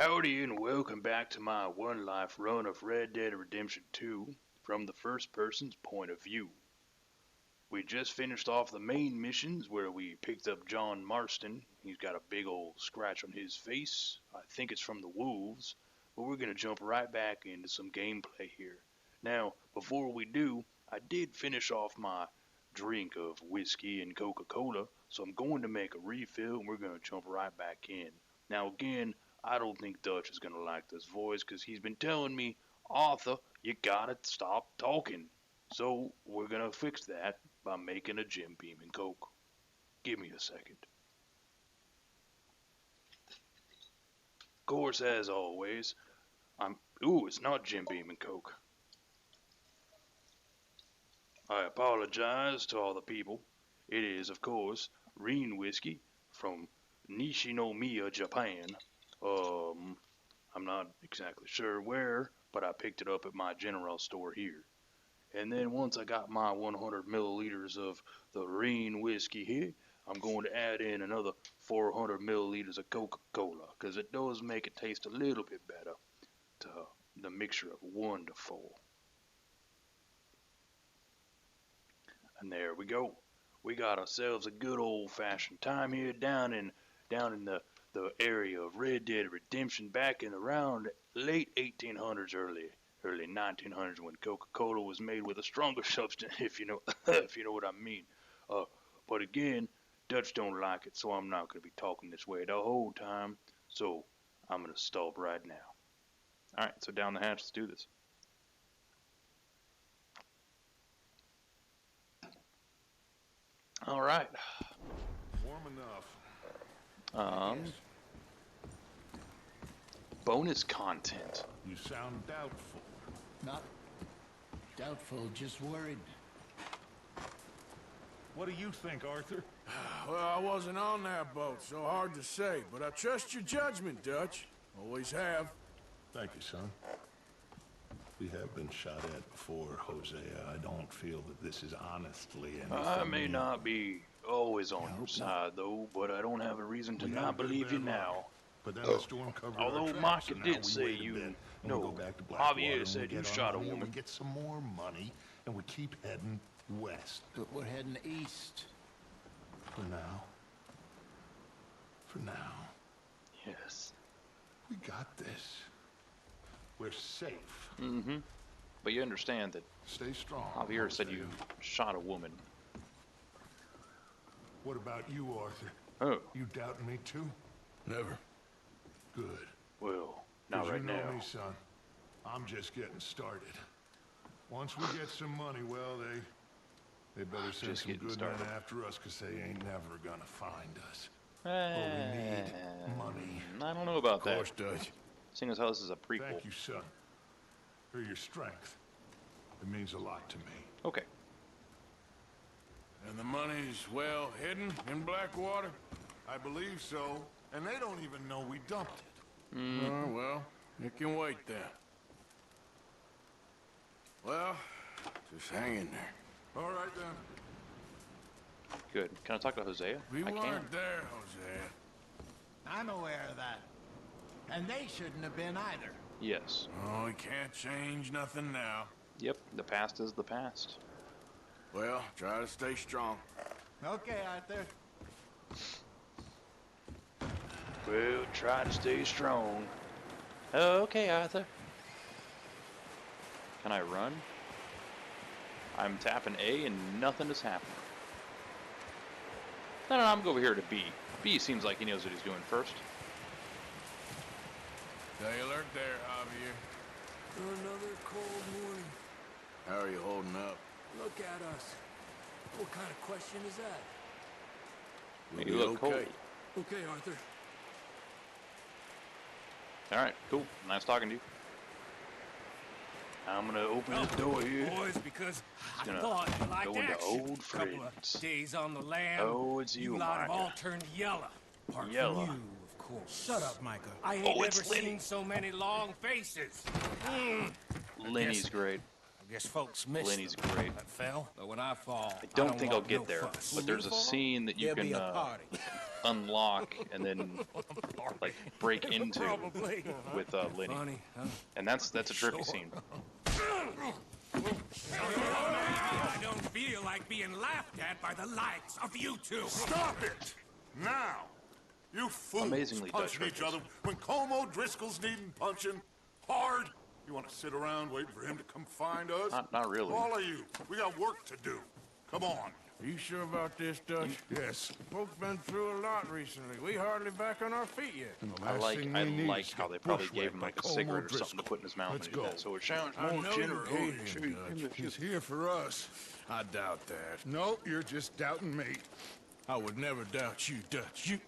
Howdy and welcome back to my one life run of Red Dead Redemption 2 from the first person's point of view. We just finished off the main missions where we picked up John Marston. He's got a big old scratch on his face. I think it's from the wolves, but we're going to jump right back into some gameplay here. Now, before we do, I did finish off my drink of whiskey and Coca-Cola, so I'm going to make a refill and we're going to jump right back in. Now again, I don't think Dutch is going to like this voice because he's been telling me, Arthur, you gotta stop talking. So we're going to fix that by making a Jim Beam and Coke. Give me a second. Of course, as always, it's not Jim Beam and Coke. I apologize to all the people. It is, of course, Rin Whiskey from Nishinomiya, Japan. I'm not exactly sure where, but I picked it up at my general store here. And then once I got my 100 milliliters of the Rin Whiskey here, I'm going to add in another 400 milliliters of Coca-Cola, because it does make it taste a little bit better. The mixture of 1 to 4. And there we go. We got ourselves a good old-fashioned time here down in the area of Red Dead Redemption back in around late 1800s, early 1900s when Coca-Cola was made with a stronger substance, if you know what I mean. But again, Dutch don't like it, so I'm not going to be talking this way the whole time. So I'm going to stop right now. All right, so down the hatch, let's do this. All right. Warm enough. Bonus content. You sound doubtful. Not doubtful, just worried. What do you think, Arthur? Well, I wasn't on that boat, so hard to say, but I trust your judgment, Dutch. Always have. Thank you, son. We have been shot at before, Hosea. I don't feel that this is honestly anything. I may not be always on your side, though, but I don't have a reason to not believe you now. But then the storm covered Although our tracks, Micah and now did we say wait a you bit, and know, we go back to Blackwater, Javier and said we get you our shot a money, and woman. We get some more money, and we keep heading west. But we're heading east. For now. For now. Yes. We got this. We're safe. Mm-hmm. But you understand that Stay strong. Javier said Hosea. you shot a woman. What about you, Arthur? Oh, You doubting me too? Never. Good. well, not 'Cause right you know now. me, son. I'm just getting started. Once we get some money, well, they better send Just some getting good started. men after us, 'cause they ain't never gonna find us. But we need money. I don't know about Of course, that. Dutch. Seeing as how this is a prequel. Thank you, son. For your strength. It means a lot to me. Okay. And the money's well hidden in Blackwater? I believe so. And they don't even know we dumped it. Oh, well, it can wait then. Well, just hang in there. All right, then. Good. Can I talk to Hosea? We I weren't can. there, Hosea. I'm aware of that. And they shouldn't have been either. Yes. Oh, we can't change nothing now. Yep. The past is the past. Well, try to stay strong. Okay, Arthur. Well, try to stay strong. Okay, Arthur. Can I run? I'm tapping A and nothing is happening. No, I'm gonna go over here to B. B seems like he knows what he's doing first. Stay alert there, Javier. Another cold morning. How are you holding up? Look at us. What kind of question is that? We'll You be look okay. cold. Okay, Arthur. Alright, cool. Nice talking to you. I'm gonna open this door here. Boys, because I gonna thought you liked go into action. old Couple of friends. days on the lam. Oh, it's you, lot have Micah. all turned yellow. Apart Yellow. from you, of course. Shut up, Micah. I ain't Oh, it's never Lenny. seen so many long faces. Lenny's great. I guess folks miss Lenny's them. great. But fell. But when I fall, I don't think I'll want get no there, fuss. but there's a scene that you There'll can be a party. unlock and then like break into Probably. with Lenny, Funny, huh? and that's a trippy scene. I don't feel like being laughed at by the likes of you two. Stop it! Now! You fools Amazingly punching Dutch each other when Como Driscoll's needing punching hard. You want to sit around waiting for him to come find us? Not really. All of you, we got work to do. Come on. Are you sure about this, Dutch? Yes. Folks been through a lot recently. We hardly back on our feet yet. And the I last like thing we need is how to they get probably gave him bushwhacked like a by cigarette or Como something to put in his mouth Let's when he did go. that, so it sounds I more know you're gentle. Asian, Dutch. He's here for us. I doubt that. No, you're just doubting me. I would never doubt you, Dutch.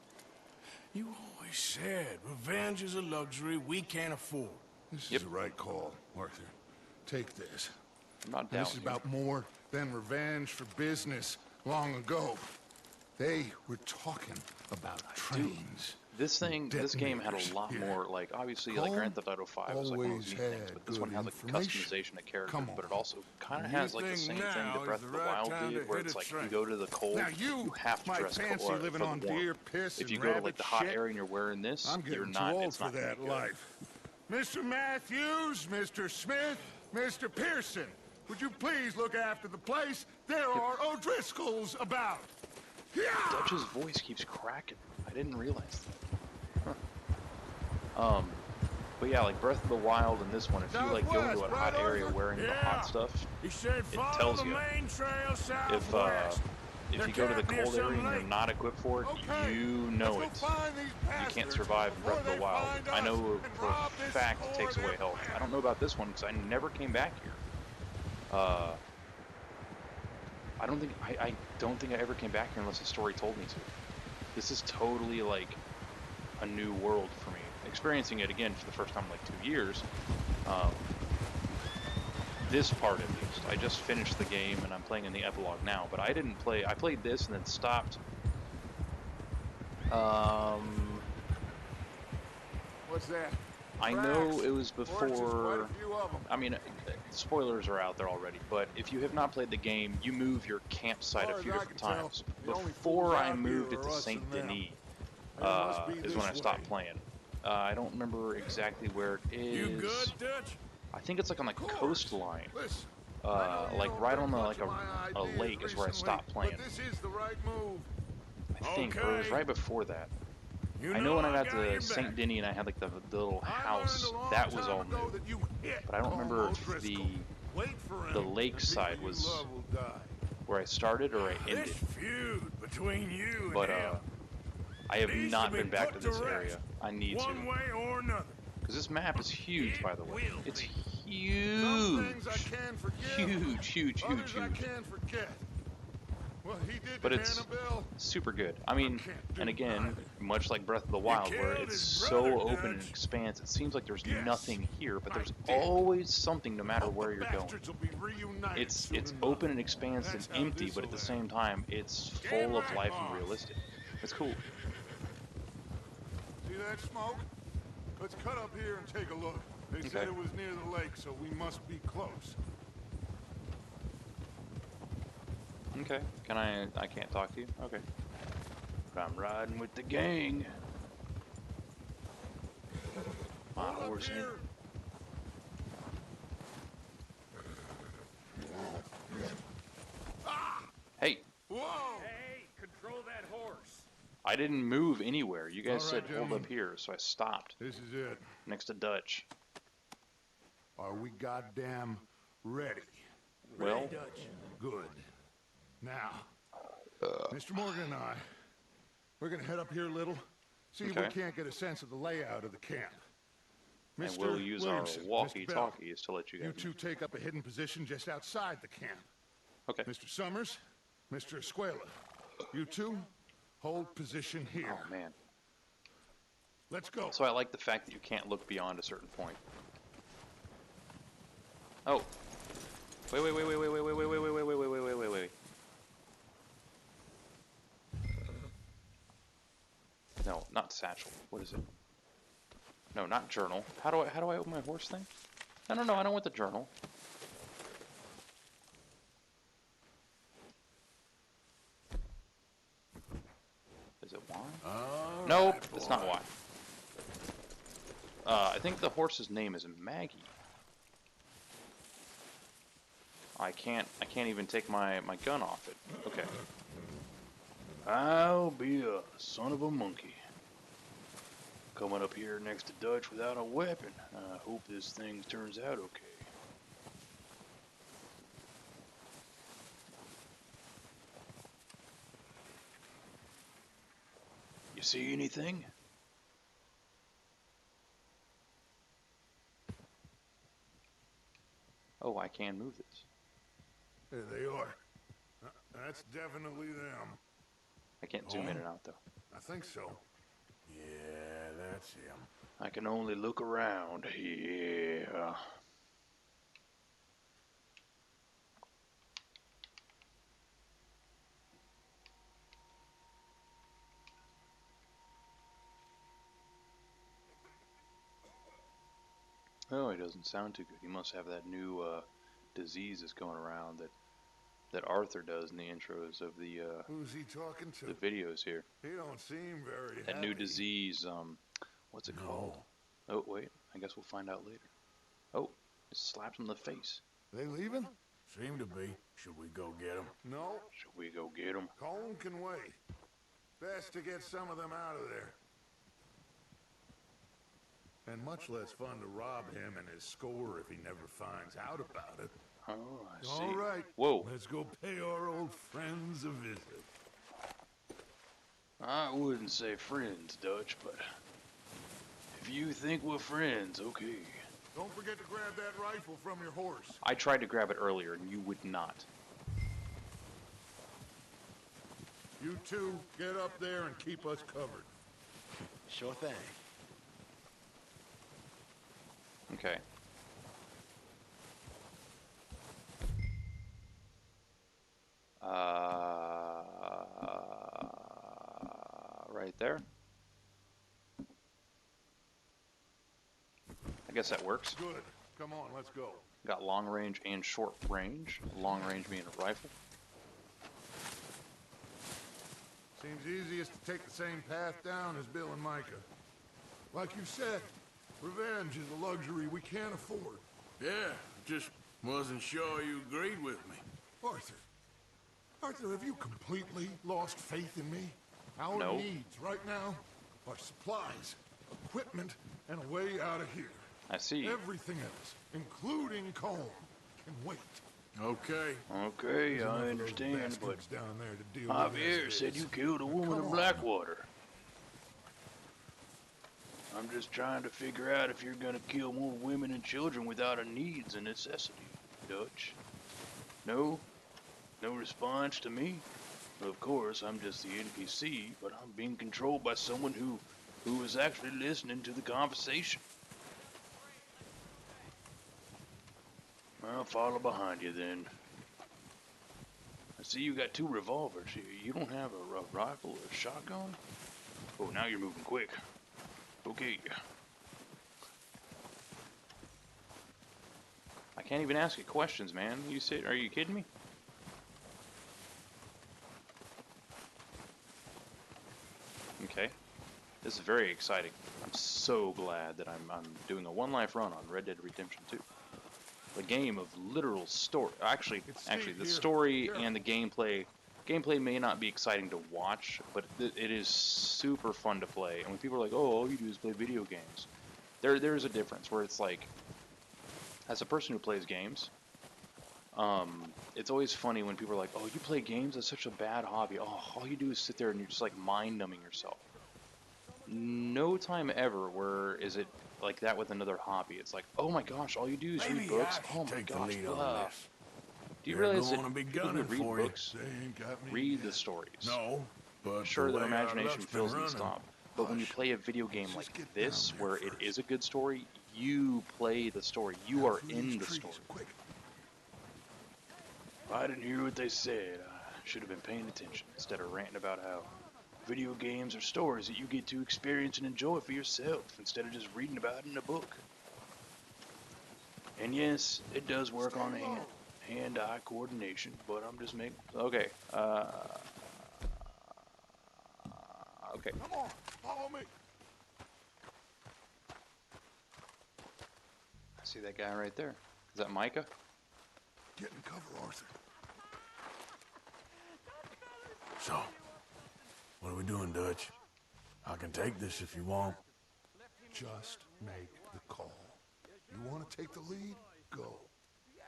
You always said revenge is a luxury we can't afford. This Yep. is the right call, Arthur. Take this. I'm not This is doubting you. about more than revenge for business long ago. They were talking about trains. This game had a lot here. more, like, obviously, like, Grand Theft Auto 5 is like one of always those neat things, had but this one good has, like, information. customization of characters, Come but it on. also kind of You has, like, the think same thing now that is Breath the of the right Wild time to did, where hit it's a like, train. you go to the cold, Now you have to might dress fancy for living the on warm. deer piss If you and go to, like, rabbit the hot shit, area and you're wearing this, I'm you're getting too not, old it's for not gonna that be good. life. Mr. Matthews, Mr. Smith, Mr. Pearson, would you please look after the place? There are O'Driscolls about. Yeah! Dutch's voice keeps cracking. I didn't realize that. Huh. But yeah, like Breath of the Wild and this one, if you like go into a Southwest, hot right, area Arthur? wearing the hot stuff, He said it follow tells the you. main trail If southwest. if They're you go to the camped near cold area some and you're lake. not equipped for it, Okay, you know let's it. go find these You bastards can't survive in Breath of before the they Wild. find I us know and for rob a this fact it takes store away of their health. I don't know about this one because I never came back here. I don't think I ever came back here unless the story told me to. This is totally like a new world for me. Experiencing it again for the first time in like 2 years. This part at least. I just finished the game and I'm playing in the epilogue now, but I didn't play. I played this and then stopped. What's that? I know Tracks. it was Quite before. a few of 'em. I mean, spoilers are out there already, but if you have not played the game, you move your campsite Far a few as I different can tell, times. the only Before fools I out moved here it are to us Saint and them. Denis, It must be is when I this stopped way. playing. I don't remember exactly where it is. You good, Dutch? I think it's like on the coastline. Listen, I know you Like don't right think on the much like of my a ideas lake is where I recently, stopped playing. But this is the right move. I think, or it was Okay. right before that. You I know when I got your to Saint back. Denis and I had like the little I house. learned a long That was time all ago new. that you hit But I don't remember Como if Driscoll. Wait for him, the and lake side people you was love will die. where I started or I ended. This feud between you and But him, I have needs not to be been back to put this to area. rest, I need to. one way or another. Because this map is huge, by the way. It's Some huge. things I can forgive. Huge, huge, Others huge, I huge. can't forget. What he did But to it's Annabelle. super good. I mean, can't do and again, either. much like Breath of the Wild, where killed it's his so brother, open and Dutch. expanse, it seems like there's Yes, nothing here, but I there's did. always something no matter Both where the you're going. bastards will be reunited It's soon enough. open and expansive That's and how empty, but this'll at the end. same time, it's Damn full of right, life boss. and realistic. It's cool. See that smoke? Let's cut up here and take a look. They said Okay. it was near the lake, so we must be close. Okay. Can I can't talk to you? Okay. But I'm riding with the gang. My Hold up horse in. here. Hey, Whoa! Hey, control that horse. I didn't move anywhere. You guys All said right, hold gentlemen. up here, so I stopped This is it. next to Dutch. Are we goddamn ready? Well, Good. Now, Mr. Morgan and I, we're gonna head up here a little, see if we Okay. can't get a sense of the layout of the camp. and Mr. we'll use our Williamson, Mr. Bell, walkie-talkies to let you you guys two take up a hidden position just outside the camp. know. Okay. Mr. Summers, Mr. Escuela, you two hold position here. Oh, man. Let's go. So I like the fact that you can't look beyond a certain point. Oh. Wait. No, not satchel. What is it? No, not journal. How do I open my horse thing? No, I don't want the journal. Is it wand? Nope, that's not why. I think the horse's name is Maggie. I can't even take my gun off it. Okay. I'll be a son of a monkey. Coming up here next to Dutch without a weapon. I hope this thing turns out okay. You see anything? Oh, I can move this. There they are. That's definitely them. I can't zoom in and out though. I think so. Yeah, that's him. I can only look around. Yeah. Oh, he doesn't sound too good. He must have that new disease that's going around that Arthur does in the intros of the Who's he talking to? the videos here. He don't seem very That happy. new disease, what's it called? Oh, wait, I guess we'll find out later. Oh, it slaps him in the face. They leaving? Seem to be. Should we go get him? No. Should we go get him? Cone can wait. Best to get some of them out of there. And much less fun to rob him and his score if he never finds out about it. Oh, I see. All right. Whoa. Let's go pay our old friends a visit. I wouldn't say friends, Dutch, but if you think we're friends, okay. Don't forget to grab that rifle from your horse. I tried to grab it earlier and you would not. You two, get up there and keep us covered. Sure thing. Okay. Right there. I guess that works. Good. Come on, let's go. Got long range and short range. Long range being a rifle. Seems easiest to take the same path down as Bill and Micah. Like you said, revenge is a luxury we can't afford. Yeah, just wasn't sure you agreed with me. Arthur. Arthur, have you completely lost faith in me? Our No. needs right now are supplies, equipment, and a way out of here. I see. Everything else, including Colm, can wait. Okay. Okay, There's enough I of those understand, but bastards down there to deal with Javier as said is. you killed a woman Come in on. Blackwater. I'm just trying to figure out if you're gonna kill more women and children without a needs and necessity, Dutch. No? No response to me? Of course, I'm just the NPC, but I'm being controlled by someone who is actually listening to the conversation. I'll follow behind you then. I see you got two revolvers. You don't have a rifle or a shotgun? Oh, now you're moving quick. Okay. I can't even ask you questions, man. Are you kidding me? Okay. This is very exciting. I'm so glad that I'm doing a one life run on Red Dead Redemption 2. The game of literal story. Actually, the here. story Here. and the gameplay. Gameplay may not be exciting to watch, but it is super fun to play. And when people are like, "Oh, all you do is play video games," there's a difference where it's like, as a person who plays games, it's always funny when people are like, "Oh, you play games? That's such a bad hobby. Oh, all you do is sit there and you're just like mind numbing yourself." No time ever where is it like that with another hobby. It's like, oh my gosh, all you do is read Maybe books. I should Oh my take the gosh, lead on blah. this. Do you They're realize that gonna be people who gunning read for you. books They ain't got me read yet. the stories? No, but Sure, the their way our imagination luck's been fills and running, stop. But when you Hush. play a video game Let's like just get this, down there where it first. is a good story, you play the story. You Down are through in these the trees, story. Quick. If I didn't hear what they said, I should have been paying attention instead of ranting about how video games are stories that you get to experience and enjoy for yourself instead of just reading about it in a book. And yes, it does work on the hand-eye coordination, but I'm just making... Okay, okay, Okay. Come on, follow me. I see that guy right there. Is that Micah? Get in cover, Arthur. So, what are we doing, Dutch? I can take this if you want. Just make the call. You want to take the lead? Go. Yeah.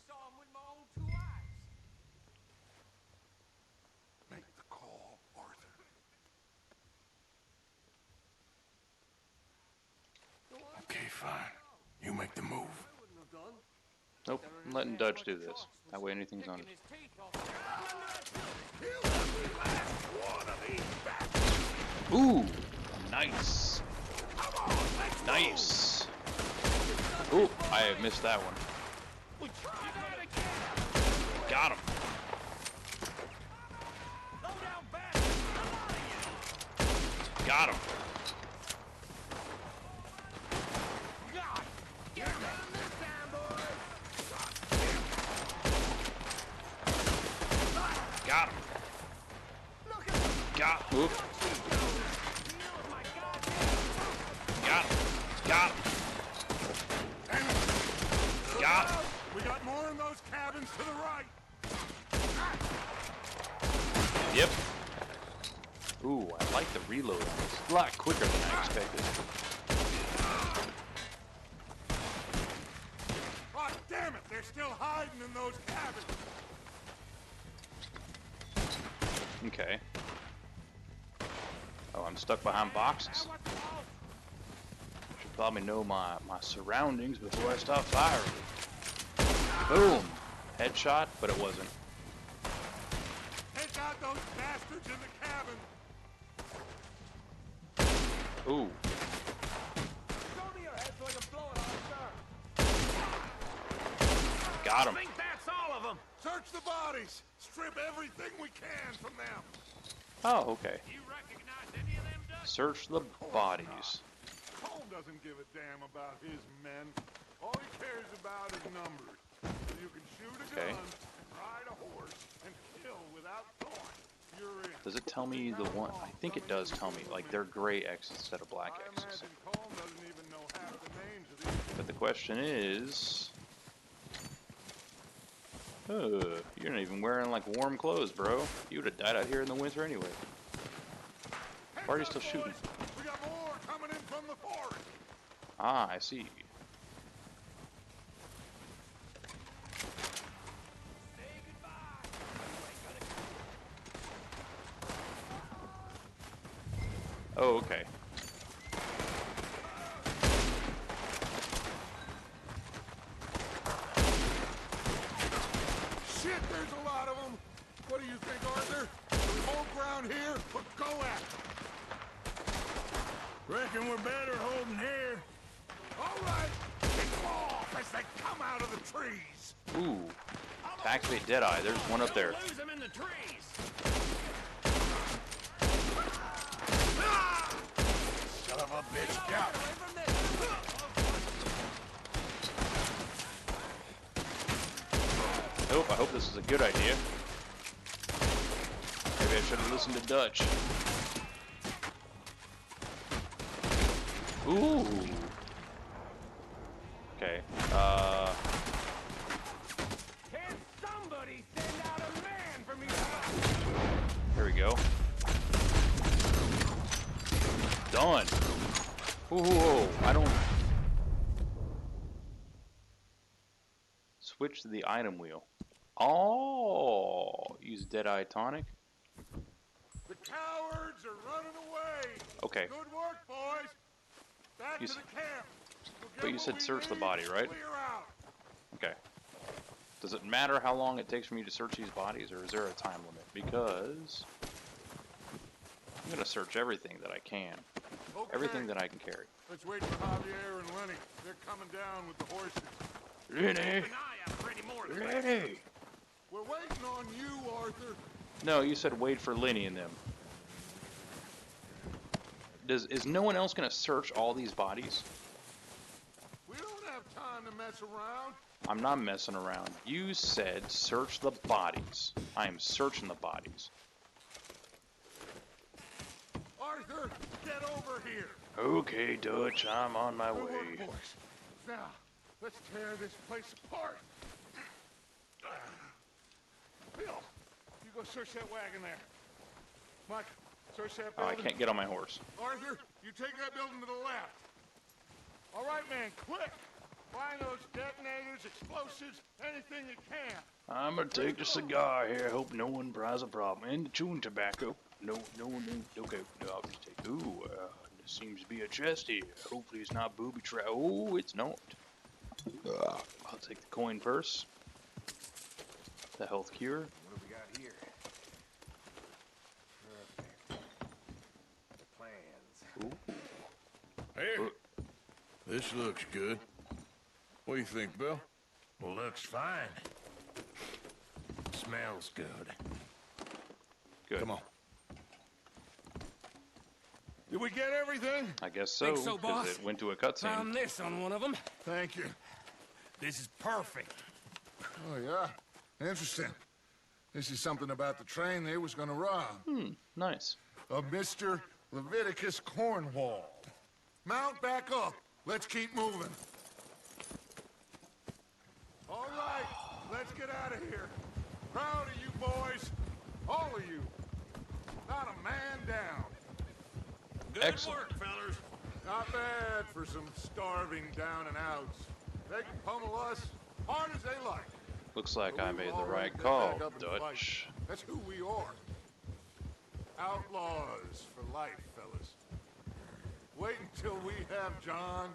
Saw him with my own 2 eyes. Make the call, Arthur. Okay, fine. You make the move. Nope. I'm letting Dutch do this. That way anything's on it. His teeth off. Ooh! Nice! Nice! Ooh! I missed that one. Got him! Got him! Got him! Got him! Oop. Got him! Got him! Got him! We got more in those cabins to the right. Yep. Ooh, I like the reload on this. A lot quicker than I expected. Oh, damn it! They're still hiding in those cabins. Okay. Oh, I'm stuck behind boxes. Should probably know my surroundings before I stop firing. Boom! Headshot, but it wasn't. Take out those bastards in the cabin. Ooh. Show me your head so I can blow it on, sir. Got him. I think that's all of them. Search the bodies. Strip everything we can from them. Oh, okay. You recognize any of them, Dutch? Search the bodies. Cole doesn't give a damn about his men. All he cares about is numbers. You can shoot a Okay. gun, ride a horse, and kill without thought. You're in. Does it tell me the one? I think it does tell me. Like, they're gray X's instead of black I X's. imagine Cole doesn't even know half the names of these. But the question is... you're not even wearing, like, warm clothes, bro. You would have died out here in the winter anyway. Why are you still shooting? We got more coming in from the forest. Ah, I see. Oh, okay. Shit, there's a lot of them. What do you think, Arthur? Hold ground here, or go at them? Reckon we're better holding here. All right, kick them off as they come out of the trees. Ooh. Activate Deadeye. There's one up there. Lose them in the trees. Son of a bitch, get out. Nope, I hope this is a good idea. Maybe I should have listened to Dutch. Ooh. Okay. Can somebody send out a man for me? Here we go. Done. Ooh, I don't... Switch to the item wheel. Oh, use Deadeye Tonic. The cowards are running away. Okay. Good work, boys. Back You to s- the camp. We'll get but you what said we search the need, body, right? Clear out. Okay. Does it matter how long it takes for me to search these bodies, or is there a time limit? Because I'm gonna search everything that I can. Okay. Everything that I can carry. Let's wait for Javier and Lenny. They're coming down with the horses. Lenny! Keep an eye out for any more. Lenny! We're waiting on you, Arthur. No, you said wait for Lenny and them. Is no one else gonna search all these bodies? We don't have time to mess around. I'm not messing around. You said search the bodies. I am searching the bodies. Arthur, get over here. Okay, Dutch, I'm on my Good way. work, boys. Now, let's tear this place apart. Bill, you go search that wagon there. Mike, search that Oh, I building. can't get on my horse. Arthur, you take that building to the left. All right, man, quick. Find those detonators, explosives, anything you can. I'm gonna take the cigar here. Hope no one tries a problem. And the chewing tobacco. No. Okay, no, I'll just take. Ooh, there seems to be a chest here. Hopefully it's not booby trap. Oh, it's not. I'll take the coin purse. The health cure. What do we got here? Okay. Plans. Here. This looks good. What do you think, Bill? Well, looks fine. Smells good. Good. Come on. Did we get everything? I guess so, Think so, because boss? it went to a cutscene. Found this on one of them. Thank you. This is perfect. Oh, yeah? Interesting. This is something about the train they was gonna rob. Nice. Of Mr. Leviticus Cornwall. Mount back up. Let's keep moving. All right, let's get out of here. Proud of you boys. All of you. Not a man down. Good Excellent. work, fellas. Not bad for some starving down and outs. They can pummel us hard as they like. Looks like But I we made will the always right get call, back up and Dutch. fight. That's who we are. Outlaws for life, fellas. Wait until we have John,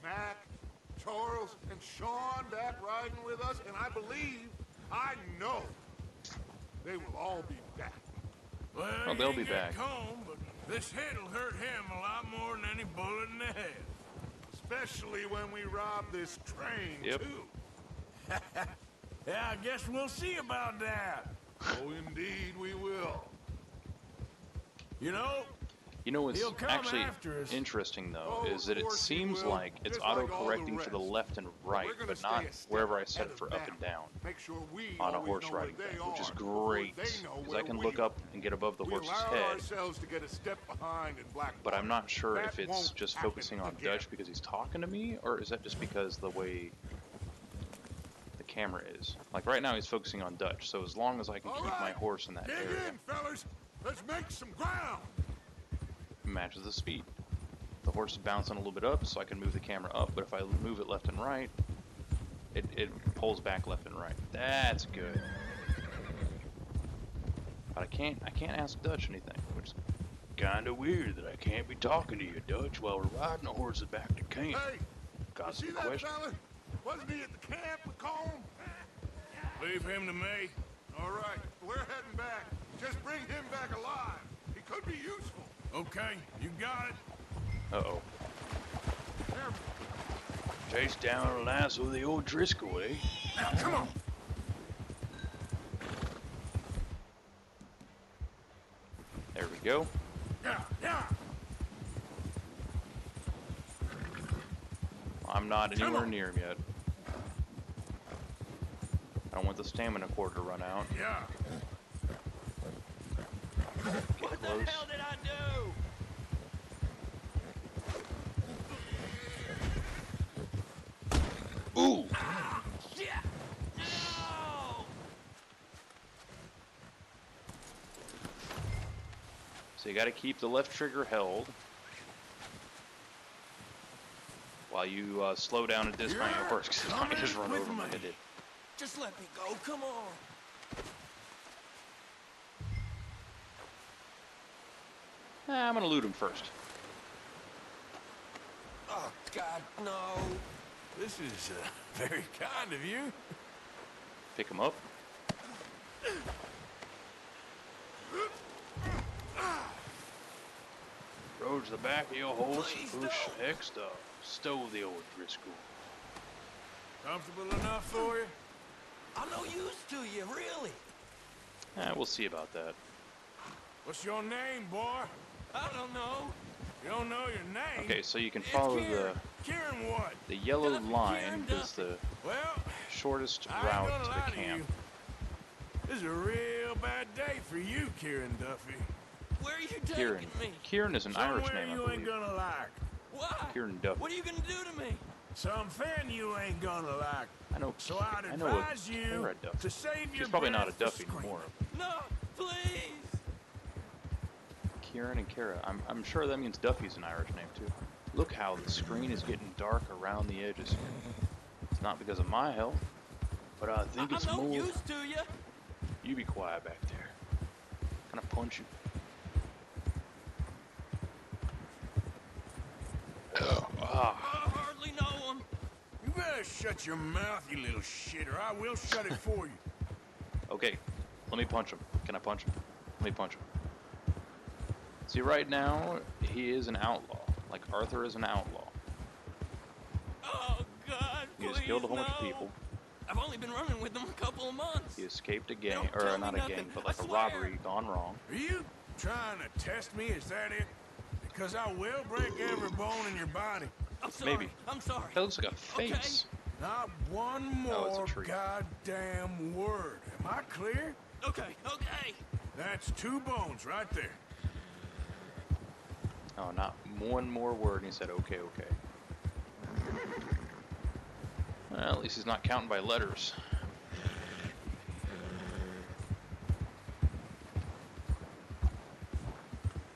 Mac, Charles, and Sean back riding with us, and I know, they will all be back. Well, Oh, you they'll ain't be get back. Home, but this hit'll hurt him a lot more than any bullet in the head. Especially when we rob this train, Yep. too. Yeah, I guess we'll see about that. Oh, indeed we will. You know, You know what's He'll come actually after us. interesting, though, Oh, is that of it course he seems will, like it's just like all the auto-correcting for the rest. left and right, We're gonna but stay not a step wherever I set ahead it of for up them. and down Make sure we on a always horse know where riding they thing, which is are before great, they know because where I can we look are. up and get above the We horse's allowed head, ourselves to get a step behind in Black but I'm not sure That if it's won't just happen focusing on again. Dutch because he's talking to me, or is that just because the way the camera is? Like right now he's focusing on Dutch, so as long as I can All keep my right, horse in that dig area, in, fellas. Let's make some ground. it matches the speed. The horse is bouncing a little bit up, so I can move the camera up, but if I move it left and right, it pulls back left and right. That's good. But I can't ask Dutch anything, which is Kinda weird that I can't be talking to you, Dutch, while we're riding the horses back to camp. Hey, you Got see some that questions? fella? Wasn't he at the camp with Colm? leave him to me. All right, we're heading back. Just bring him back alive. He could be useful. Okay, you got it. uh-oh. Chase down a lasso with the old Driscoll, eh? Now, come on. There we go. Yeah. I'm not anywhere near him yet. I don't want the stamina cord to run out. Yeah. Get close. did I do? Ooh! Shit! No! So you gotta keep the left trigger held while you slow down and dismount your horse, because I just run over him like I did. Just let me go, come on. I'm gonna loot him first. Oh, God, no. This is very kind of you. Pick him up. Rode to the back of your horse Please and push don't. X stuff. Stow the old Driscoll. Comfortable enough for you? I'm no use to you, really. We'll see about that. What's your name, boy? I don't know. You don't know your name? Okay, so you can It's follow Kieran. Kieran what? the yellow Duffy, line Kieran is the Well, shortest I ain't route gonna to lie the to camp. you. This is a real bad day for you, Kieran Duffy. Where are you Kieran. taking me? Kieran is an Irish Somewhere name, I you ain't believe. gonna like. Why? Kieran Duffy. What are you gonna do to me? Something you ain't gonna like. I know. So I'd I know a advise you Kara Duffy. to save your She's probably not a breath for Duffy screaming. anymore. No, please. Kieran and Kara. I'm sure that means Duffy's an Irish name too. Look how the screen is getting dark around the edges. It's not because of my help, but I think it's I'm no more. use to you. You be quiet back there. Can I punch you? I hardly know him. You better shut your mouth, you little shit, or I will shut it for you. Okay, let me punch him. Can I punch him? Let me punch him. See, right now, he is an outlaw. Like, Arthur is an outlaw. Oh, God, He has please, killed a whole bunch of no. people. I've only been running with them a couple of months. He escaped a gang, Don't tell or me not a nothing, gang, but I like a swear. robbery gone wrong. Are you trying to test me? Is that it? Because I will break every bone in your body. I'm sorry. Maybe. I'm sorry. That looks like a face. Not one Oh, it's a more tree. goddamn word. Am I clear? Okay, okay. That's 2 bones right there. Oh, not one more word, and he said, okay, okay. Well, at least he's not counting by letters.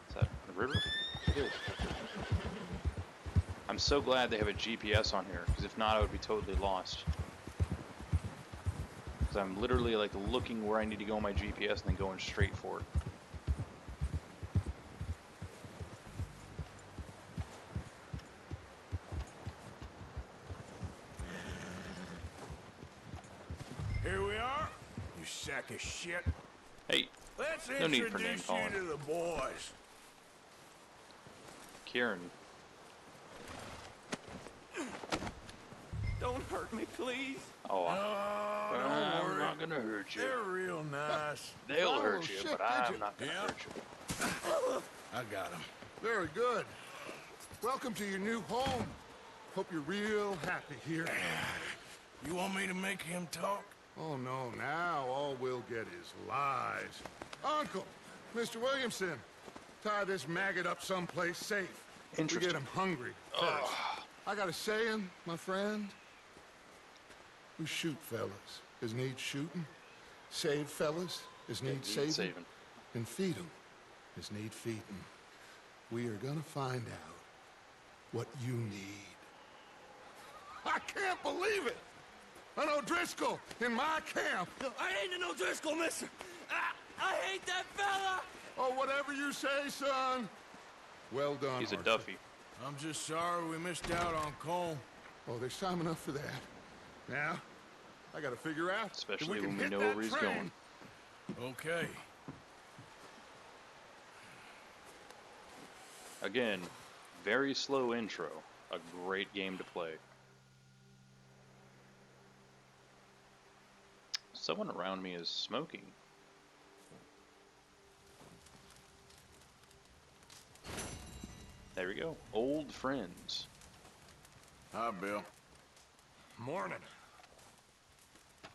Is that the river? It is. I'm so glad they have a GPS on here, because if not, I would be totally lost. Because I'm literally like looking where I need to go on my GPS and then going straight for it. Here we are, you sack of shit. Hey, Let's No need for name introduce calling. you to the boys. Kieran. Don't hurt me, please. Oh, Oh, don't I'm worry. not gonna hurt you. They're real nice. They'll Oh, hurt you, shit, but did I'm you? not gonna Yeah. hurt you. I got him. Very good. Welcome to your new home. Hope you're real happy here. You want me to make him talk? Oh, no, now all we'll get is lies. Uncle, Mr. Williamson, tie this maggot up someplace safe. We Interesting. get him hungry first. I got a saying, my friend. We shoot fellas as need shooting, save fellas as need saving, and feed 'em as need feeding. We are gonna find out what you need. I can't believe it! An O'Driscoll in my camp! I ain't no Driscoll, mister. I hate that fella. Oh, whatever you say, son. Well done, He's a Arthur. Duffy. I'm just sorry we missed out on Cole. Oh, there's time enough for that. Now, I gotta figure out if Especially we can when we hit know that where he's train. going. Okay. Again, very slow intro. A great game to play. Someone around me is smoking. There we go. Old friends. Hi, Bill. Morning.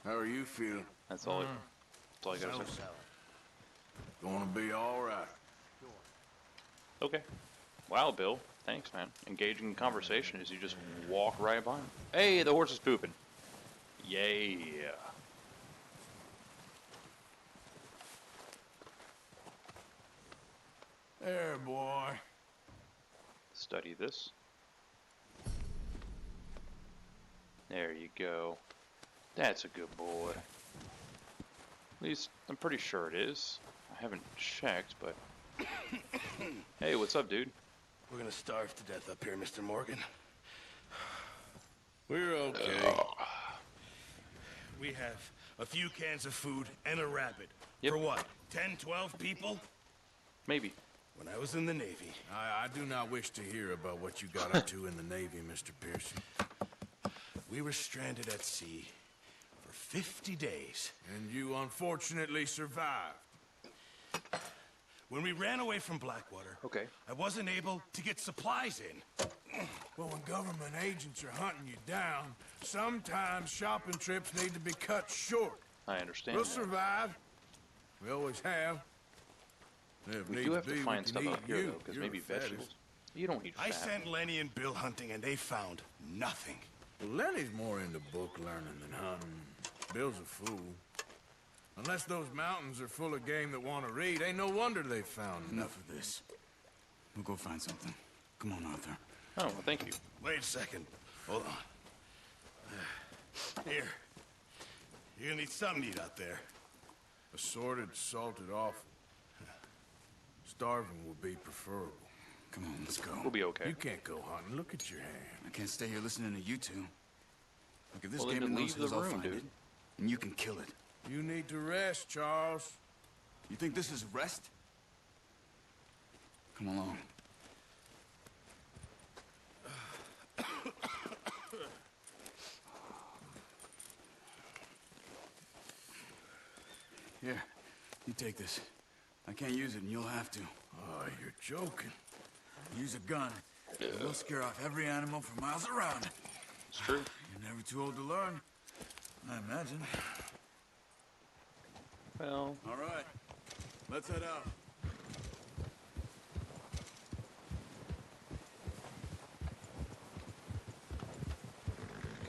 How are you feeling? That's all. That's all I gotta say. Gonna be all right. Okay. Wow, Bill. Thanks, man. Engaging in conversation as you just walk right by him. Hey, the horse is pooping. Yeah. There, boy. Study this. There you go. That's a good boy. At least, I'm pretty sure it is. I haven't checked, but... Hey, what's up, dude? We're gonna starve to death up here, Mr. Morgan. We're okay. We have a few cans of food and a rabbit. Yep. For what, 10, 12 people? Maybe. When I was in the Navy, I do not wish to hear about what you got up to in the Navy, Mr. Pearson. we were stranded at sea for 50 days. And you unfortunately survived. When we ran away from Blackwater, Okay. I wasn't able to get supplies in. Well, when government agents are hunting you down, sometimes shopping trips need to be cut short. I understand We'll that. survive. We always have. If We need do have be, to we find can stuff eat out here, you. though, because You're maybe the fattest. vegetables. You don't need I fat. sent Lenny and Bill hunting, and they found nothing. Well, Lenny's more into book learning than hunting. Bill's a fool. Unless those mountains are full of game that want to read, ain't no wonder they found Enough of this. We'll go find something. Come on, Arthur. Oh, well, thank you. Wait a second. Hold on. Here. You're gonna need something to eat out there. assorted, salted offal. Starving will be preferable. Come on, let's go. We'll be okay. You can't go hunting. Look at your hand. I can't stay here listening to you two. Look, if this Well, then game leave knows the hills, I'll room, find dude. it. And you can kill it. You need to rest, Charles. You think this is rest? Come along. Here, you take this. I can't use it, and you'll have to. Oh, you're joking. Use a gun. We'll scare off every animal for miles around. It's true. You're never too old to learn, I imagine. Well, All right, let's head out.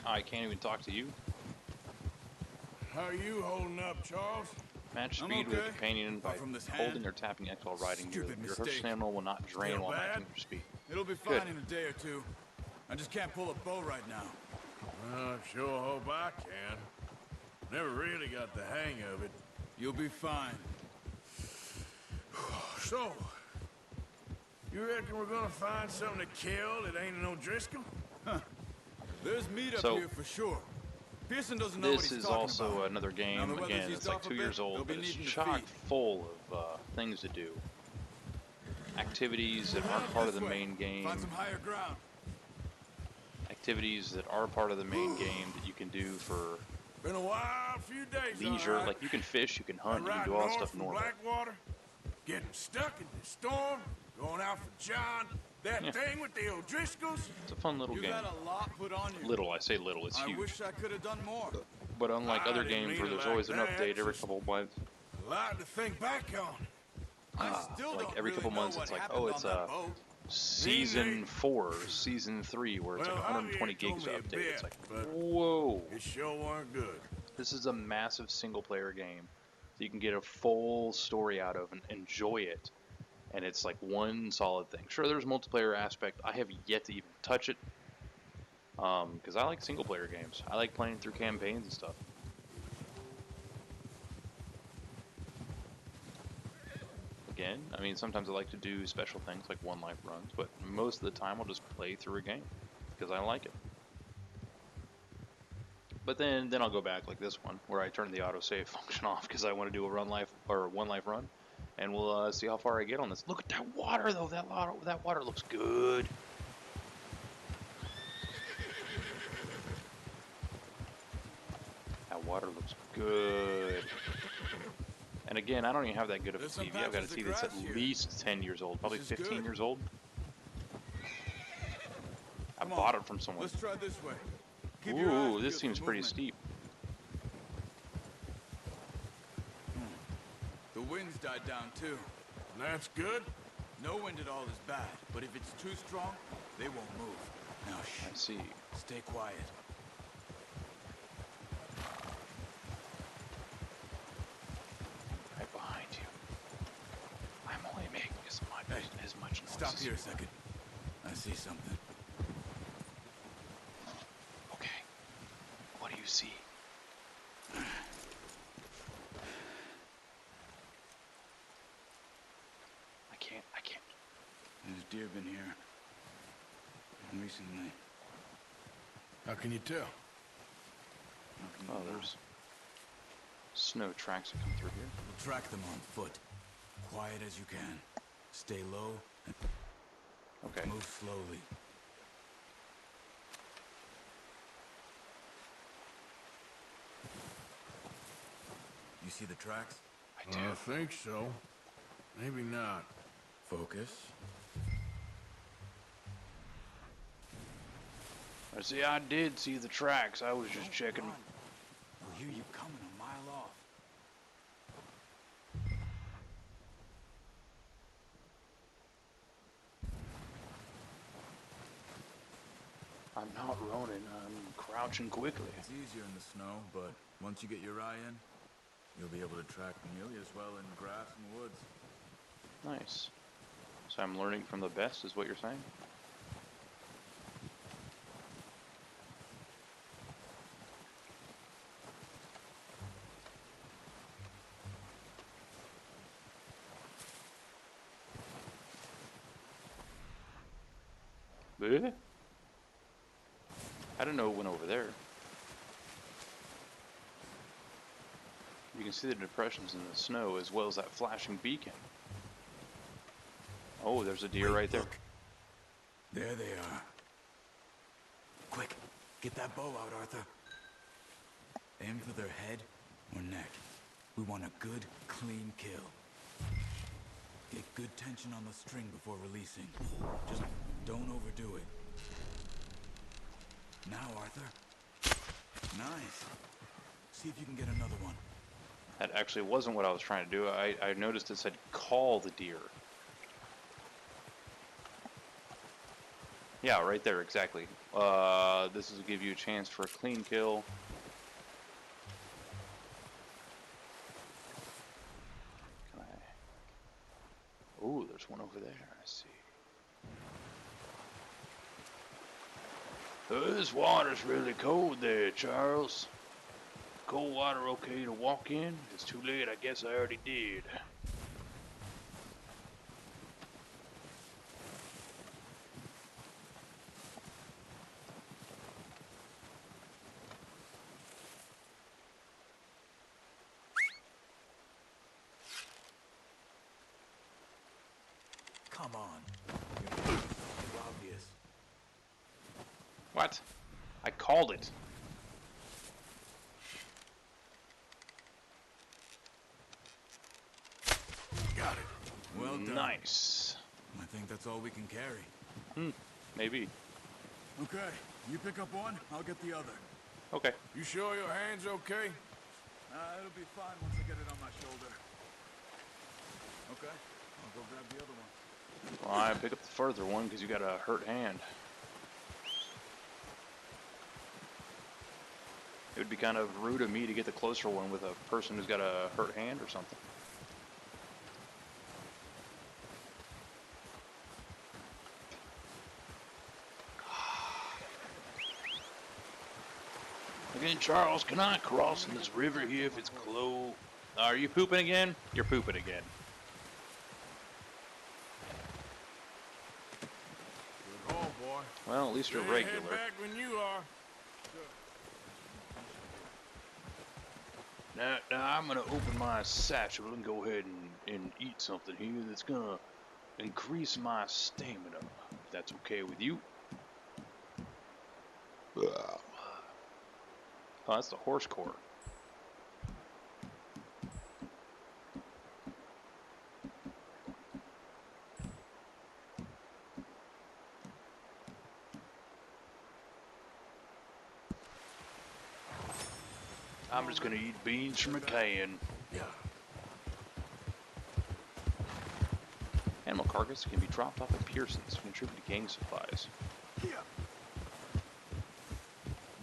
I can't even talk to you. How are you holding up, Charles? Match I'm speed with a okay. companion by Apart from this holding hand. or tapping X while riding. Your Stupid horse mistake. stamina will not drain Feel while bad? matching your speed. It'll be fine Good. in a day or two. I just can't pull a bow right now. I sure hope I can. Never really got the hang of it. You'll be fine. So, you reckon we're gonna find something to kill that ain't no Driscoll? There's meat up So, here for sure. Pearson doesn't know what This he's is talking also about. another Now game, the weather's again, eased it's like off a 2 bit, years they'll old, be but it's needing to chock feed. full of things to do. Activities that aren't part of the This way. main game. Find some higher ground. Activities that are part of the main game that you can do for Been a wild few days, leisure. all right. Like, you can fish, you can hunt, you can Riding do all that north stuff from normal. Blackwater, getting stuck in the storm, going out for John, that Yeah. thing with the O'Driscolls. It's a fun little You've game. had a lot put on you. Little, I say little, it's I huge. wish I could have done more. But unlike I other didn't games mean where it there's like always an that, update every just- couple of months, A lot to think back on. I still like don't every really couple know months what it's like, happened oh, on it's that boat. season 4, season 3, where it's Well, like 120 Javier told gigs me to a update. It's bit, like, but whoa. it sure weren't good. This is a massive single player game that you can get a full story out of and enjoy it. And it's like one solid thing. Sure, there's a multiplayer aspect. I have yet to even touch it. Because I like single player games. I like playing through campaigns and stuff. Again, I mean, sometimes I like to do special things like one life runs, but most of the time I'll just play through a game because I like it. But then I'll go back like this one where I turn the autosave function off because I want to do a one life run, and we'll see how far I get on this. Look at that water though. That water looks good. That water looks good. And again, I don't even have that good of a There's some TV. I've got a patches of TV that's at grass here. least 10 years old, probably This is 15 good. years old. I Come on, bought it from someone. Let's try this way. Keep your eyes Ooh, this peeled seems for pretty movement. steep. The wind's died down too. That's good. No wind at all is bad, but if it's too strong, they won't move. Now I shh. see. Stay quiet. Right behind you. I'm only making as much noise. Stop as here you a second. I see something. Okay. What do you see? I can't. There's deer been here. Recently. How can you tell? How can you Oh, know? there's snow tracks that come through here. We'll track them on foot. Quiet as you can. Stay low and Okay. move slowly. You see the tracks? I do. I think so. Maybe not. Focus. I see. I did see the tracks. I was just checking. Run. We'll hear you coming a mile off. down and I'm crouching quickly. It's easier in the snow, but once you get your eye in, you'll be able to track nearly as well in grass and woods. Nice. So I'm learning from the best, is what you're saying? Bleh? I didn't know it went over there. You can see the depressions in the snow as well as that flashing beacon. Oh, there's a deer right there. Look. There they are. Quick, get that bow out, Arthur. Aim for their head or neck. We want a good, clean kill. Get good tension on the string before releasing. Just don't overdo it. Now, Arthur. Nice. See if you can get another one. That actually wasn't what I was trying to do. I noticed it said call the deer. Yeah, right there, exactly. This is to give you a chance for a clean kill. Can I... Ooh, there's one over there, I see. This water's really cold there, Charles. Cold water okay to walk in? It's too late, I guess I already did. Come on. You're obvious. What? I called it. Got it. Well done. Nice. I think that's all we can carry. Maybe. Okay, you pick up one, I'll get the other. Okay. You sure your hand's okay? It'll be fine once I get it on my shoulder. Okay, I'll go grab the other one. Well, I pick up the further one because you got a hurt hand. It would be kind of rude of me to get the closer one with a person who's got a hurt hand or something. Again, Charles, can I cross in this river here if it's close? Are you pooping again? You're pooping again. Good call, boy. Well, at least you're They head regular. back when you are. Now I'm gonna open my satchel and go ahead and eat something here that's gonna increase my stamina. If that's okay with you. Oh, that's the horse core. I'm just gonna eat beans from a can. Yeah. Animal carcass can be dropped off at Pearson's to contribute to gang supplies.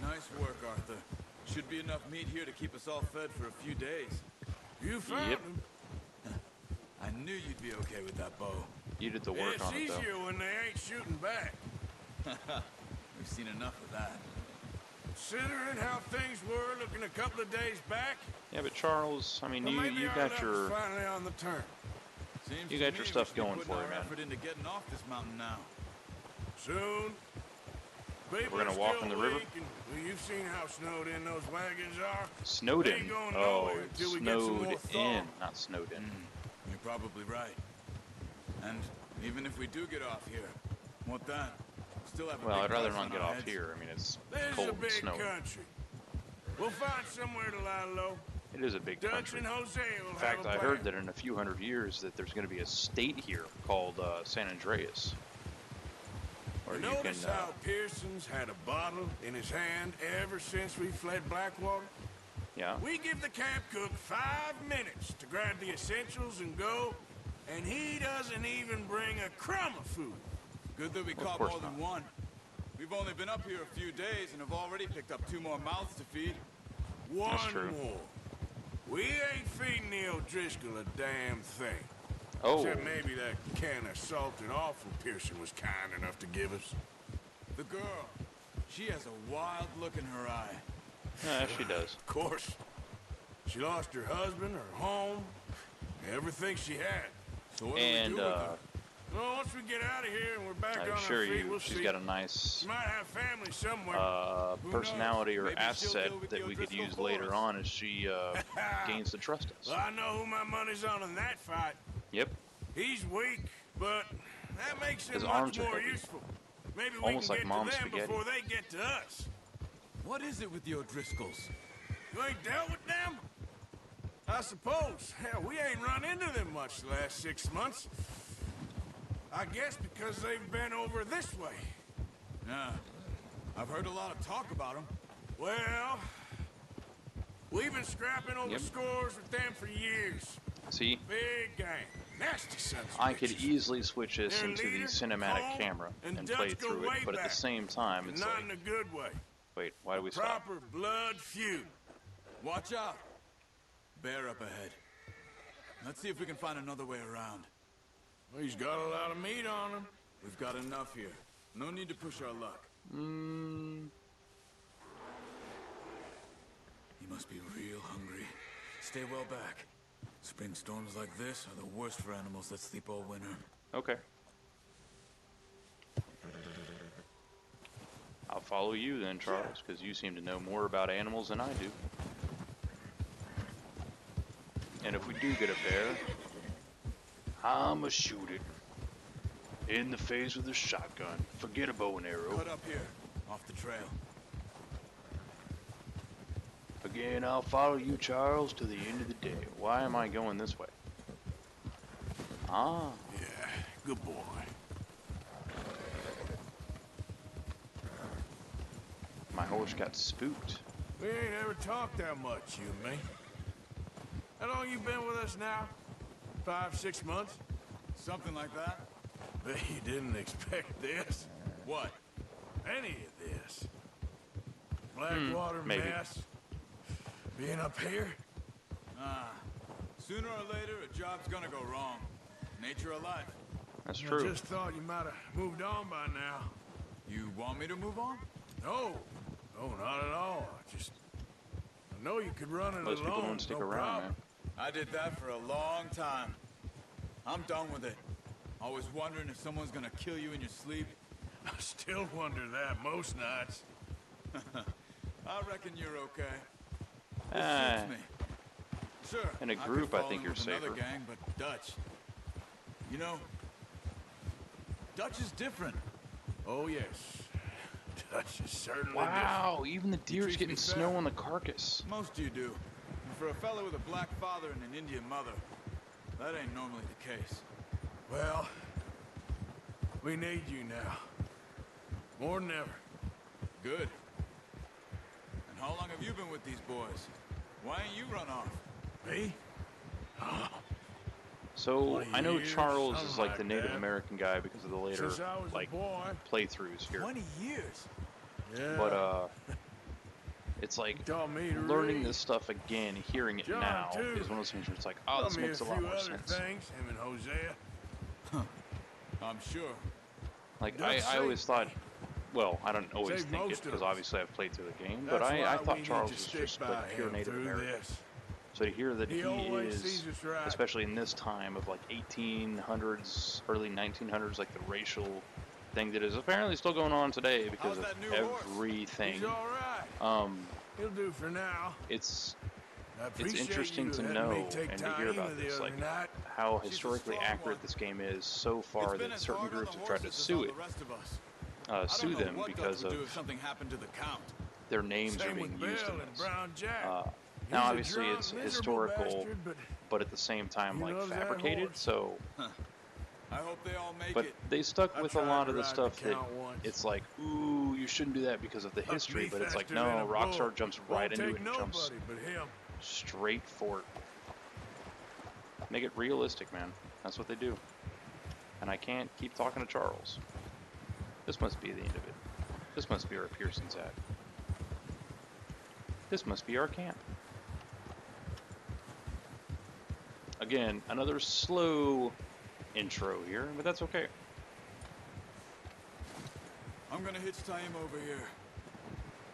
Nice work, Arthur. Should be enough meat here to keep us all fed for a few days. You found Yep. him. I knew you'd be okay with that bow. You did the work It's on it, though. easier when they ain't shooting back. We've seen enough of that. Considering how things were looking a couple of days back, Yeah, but Charles, I mean, well, maybe you our got luck's your... finally on the turn. Seems You to got me your we stuff should be going putting for you, our man. effort into getting off this mountain now. Soon. People We're gonna are still still in the river? weak, and, well, you've seen how snowed in those wagons are. Snowed They ain't in. going Oh, nowhere until we get some more snowed thaw. in, not snowed in. You're probably right. And even if we do get off here, what then? Still have a Well, big I'd rather price not on get our off heads. here. I mean, it's This is cold a and big snowy. country. We'll find somewhere to lie low. It is a big Dutch country. and Jose will In fact, have a I plan. heard that in a few hundred years that there's going to be a state here called San Andreas. Where You you can... notice how Pearson's had a bottle in his hand ever since we fled Blackwater? Yeah. We give the camp cook 5 minutes to grab the essentials and go, and he doesn't even bring a crumb of food. Good that we Of caught course more than not. one. We've only been up here a few days and have already picked up 2 more mouths to feed. One true. more. We ain't feeding the O'Driscoll a damn thing. Oh, Except maybe that can of salted offal Pearson was kind enough to give us. The girl, she has a wild look in her eye. yeah, she does. Of course. She lost her husband, her home, everything she had. So what And, do we do with her? Well, once we get out of here and we're back on I our assure feet, you, we'll she's see. got a nice She might have family somewhere. Who personality knows? or Maybe she'll asset deal with that the we could O'Driscoll use for later us. on as she gains to trust us. Well, I know who my money's on in that fight. Yep. He's weak, but that makes him His much arms are more heavy. useful. Maybe we Almost can like get mom's to them spaghetti. before they get to us. What is it with the O'Driscolls? You ain't dealt with them? I suppose. Hell, we ain't run into them much the last 6 months. I guess because they've been over this way. Yeah, I've heard a lot of talk about them. Well, we've been scrapping over Yep. scores with them for years. See, Big gang. Nasty sons of I could bitches. easily switch this Their into the leader, cinematic Cole, camera and and Dutch play go through it, way but at the back. same time, it's Not like, in a good way. wait, why do we stop? Proper blood feud. Watch out. Bear up ahead. Let's see if we can find another way around. Well, he's got a lot of meat on him. We've got enough here. No need to push our luck. He must be real hungry. Stay well back. Spring storms like this are the worst for animals that sleep all winter. Okay. I'll follow you then, Charles, because you seem to know more about animals than I do. And if we do get a bear, I'ma shoot it in the face with a shotgun. Forget a bow and arrow. Cut up here, off the trail. Again, I'll follow you, Charles, to the end of the day. Why am I going this way? Ah, Yeah, good boy. my horse got spooked. We ain't ever talked that much, you and me. How long you been with us now? 5, 6 months? Something like that? Bet you didn't expect this. What? Any of this. Blackwater maybe. mess. Being up here? Sooner or later, a job's gonna go wrong. Nature of life. That's I true. just thought you might have moved on by now. You want me to move on? No. No, not at all. I know you could run it Most people alone. don't stick no around, problem. man. I did that for a long time. I'm done with it. Always wondering if someone's gonna kill you in your sleep. I still wonder that most nights. I reckon you're okay. This Ah, suits me. Sure. in a I group, could I fall think in you're with another safer. gang, but Dutch. You know, Dutch is different. Oh, yes. Dutch is certainly wow, even the deer's treats getting me snow fair. on the carcass. Most of you do. And for a fellow with a black father and an Indian mother, that ain't normally the case. different. Well, we need you now. More than ever. Good. And how long have you been with these boys? Why ain't you run off? Me? So 20 I know years, Charles is something like like the Native that. American guy because of the later Since I was like a boy. playthroughs here. 20 years. Yeah. But it's like Taught me to learning read. this stuff again, hearing it John, now too. is one of those things where it's like, oh, Taught this me makes a a lot few more other sense. things, him and Hosea. I'm sure. Like Dutch I always saved thought, me. well, I don't always Saved think it most of because us. obviously I've played through the game, but That's I why thought we Charles need to was stick just by like pure him Native through American. this. So to hear that He he always is, sees us right. especially in this time of like 1800s, early 1900s, like the racial thing that is apparently still going on today because How's of that new horse? everything. He's all right. He'll do for now. It's I appreciate interesting you to letting know me take and to hear Taina about the this, other like night. how She's a historically strong accurate one. this game is so far It's been that as certain hard on groups the have tried to horses as sue on it, the rest of us. sue I don't know them what because Dutch would do of if something happened to the Count. their names are Same being with used Bill in and this. Brown Jack. He's Now a obviously drunk, it's miserable historical, bastard, but at the same time he like loves that fabricated. horse. So, I hope they all make but it. they stuck I with a tried lot to of the ride stuff the that Count once. it's like, ooh, you shouldn't do that because of the history. Me But it's like, faster than no, a bull. Rockstar jumps right Won't into take it and jumps nobody but him. straight for it. Make it realistic, man. That's what they do. And I can't keep talking to Charles. This must be the end of it. This must be where Pearson's at. This must be our camp. Again, another slow intro here, but that's okay. I'm gonna hitch tie him over here.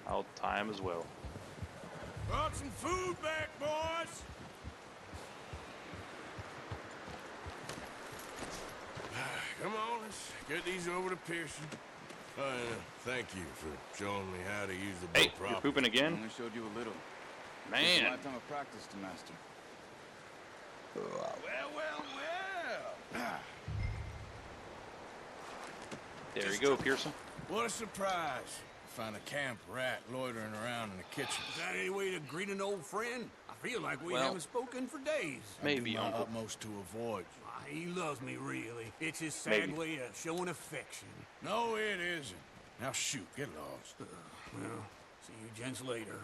I'll tie him as well. Brought some food back, boys. Come on, let's get these over to Pearson. Thank you for showing me how to use the boat Hey, properly. you're pooping I again? only showed you a little. It's a Man. lifetime of practice to master. Well. There you go, Pearson. What a surprise. Find a camp rat loitering around in the kitchen. Is that any way to greet an old friend? I feel like we Well, haven't spoken for days. Maybe, I do my Uncle. utmost to avoid. He loves me, really. It's his sad Maybe. way of showing affection. No, it isn't. Now shoot, get lost. Well, see you gents later.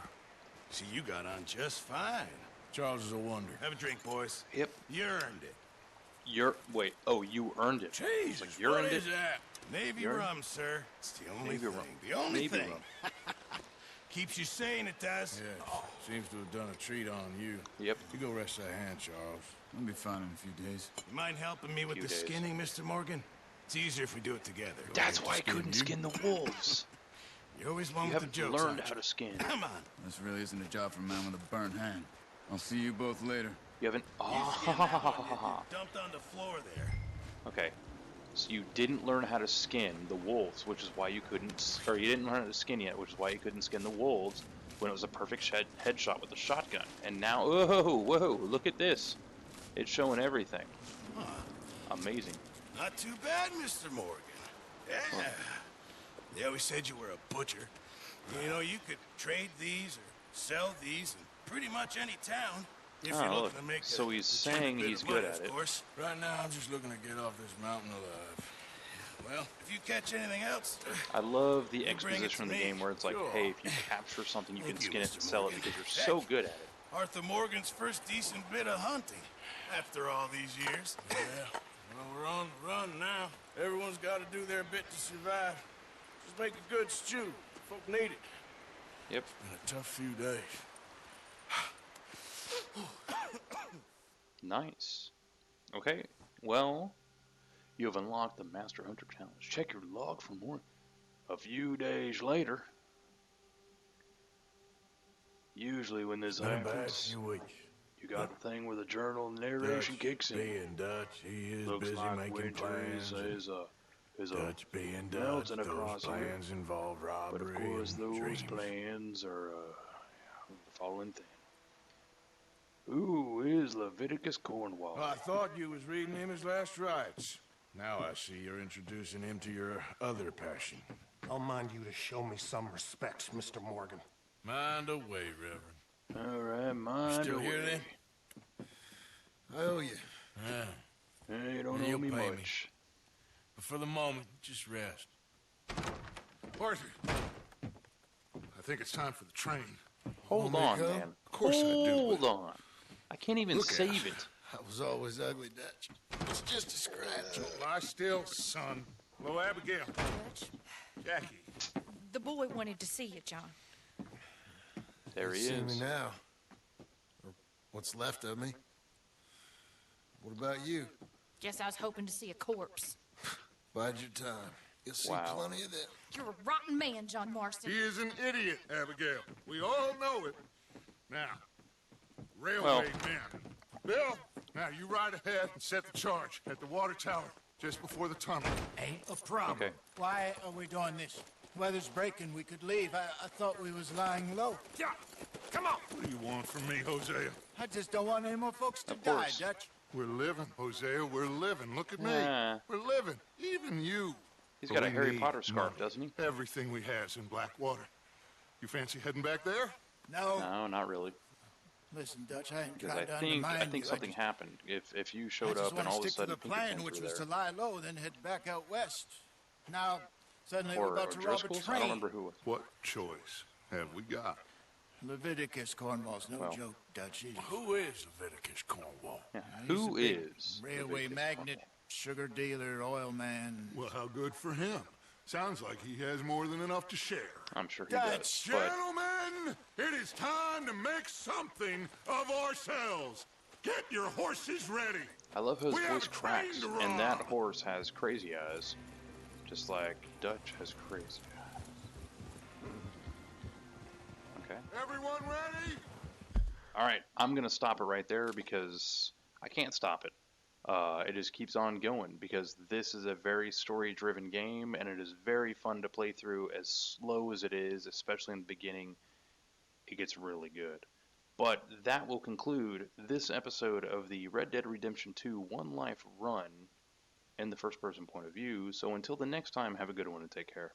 See, you got on just fine. Charles is a wonder. Have a drink, boys. Yep. You earned it. Wait, oh, you earned it. Jesus, Like, you what earned is it? that? Navy You're- rum, sir. It's the only Navy thing. rum. The only Navy thing. rum. Keeps you sane, it does. Yes, seems to have done a treat on you. Yep. You go rest that hand, Charles. I'll be fine in a few days. You mind helping me with Few the days. skinning, Mr. Morgan? It's easier if we do it together. That's why I couldn't skin the wolves. You're always one You with the haven't jokes, learned aren't how you? to skin. Come on. This really isn't a job for a man with a burnt hand. I'll see you both later. You haven't. You skin that one you dumped on the floor there. Okay. So you didn't learn how to skin the wolves, which is why you couldn't. Or you didn't learn how to skin yet, which is why you couldn't skin the wolves when it was a perfect headshot with a shotgun. And now, whoa, look at this. It's showing everything. Amazing. Not too bad, Mr. Morgan. Yeah. They always said you were a butcher. You know, you could trade these or sell these in pretty much any town. If Oh, you're look. looking to make So a he's legitimate saying bit he's of good money, at of it. course. Right now, I'm just looking to get off this mountain alive. Well, if you catch anything else, I love the You bring it exposition to in the me. game where it's like, Sure. hey, if you capture something, you can Thank you, skin it Mr. and sell it Morgan. because you're so good at it. Arthur Morgan's first decent bit of hunting after all these years. Yeah, well, we're on the run now. Everyone's got to do their bit to survive. Just make a good stew. Folk need it. Yep. Been a tough few days. Nice. Okay. Well, you have unlocked the Master Hunter Challenge. Check your log for more. A few days later. Usually when this Been a bad happens, few weeks. you got the thing where the journal narration kicks in. Being Dutch, he is Looks busy like making winter plans. is a Dutch being Dutch, melting those across here. plans involve But robbery of course, and those dreams. plans are falling thin. Who is Leviticus Cornwall? Well, I thought you was reading him his last rites. Now I see you're introducing him to your other passion. I'll mind you to show me some respects, Mr. Morgan. Mind away, Reverend. All right, mind Still away. here then? I owe you. Yeah. Hey, you don't You'll owe me pay me. much. But for the moment, just rest. Arthur, I think it's time for the train. Hold Want me to on, go? man. Of course I do. Hold on. I can't even Look at save it. it. I was always ugly, Dutch. It's just a scratch. Lie still, son. Hello, Abigail. Jackie. The boy wanted to see you, John. There he See is. me now. Or what's left of me. What about you? Guess I was hoping to see a corpse. Bide your time. You'll see Wow. plenty of them. You're a rotten man, John Marston. He is an idiot, Abigail. We all know it. Now, railway Well- men. Bill, now you ride ahead and set the charge at the water tower just before the tunnel. Ain't a problem. Okay. Why are we doing this? Weather's breaking. We could leave. I thought we was lying low. Yeah, come on. What do you want from me, Hosea? I just don't want any more folks to Of die, course. Dutch. We're living, Hosea. We're living. Look at me. Nah. We're living. Even you. He's But got a we Harry need Potter scarf, money. doesn't he? Everything we has in Blackwater. You fancy heading back there? No. No, not really. Listen, Dutch, I ain't Because trying to undermine I think you. something I happened. If you just, showed I just up and want all to of a stick to sudden the plan, which was to lie low, then head back out west. Now, suddenly we're or about to rob a Driscoll's, I train. don't remember who. What choice have we got? Leviticus Cornwall's no Well. joke, Dutch. He's Who is Leviticus Cornwall? Yeah. he's Who a big is railway Leviticus magnate, sugar dealer, oil man? Well, how good for him. Sounds like he has more than enough to share. I'm sure he does. But Gentlemen, it is time to make something of ourselves. Get your horses ready. I love how his We have voice a train cracks, to and that rob. horse has crazy eyes. Just like Dutch has crazy eyes. Okay. Everyone ready? Alright, I'm going to stop it right there because I can't stop it. It just keeps on going because this is a very story-driven game, and it is very fun to play through as slow as it is, especially in the beginning. It gets really good. But that will conclude this episode of the Red Dead Redemption 2 One Life Run in the first-person point of view. So until the next time, have a good one and take care.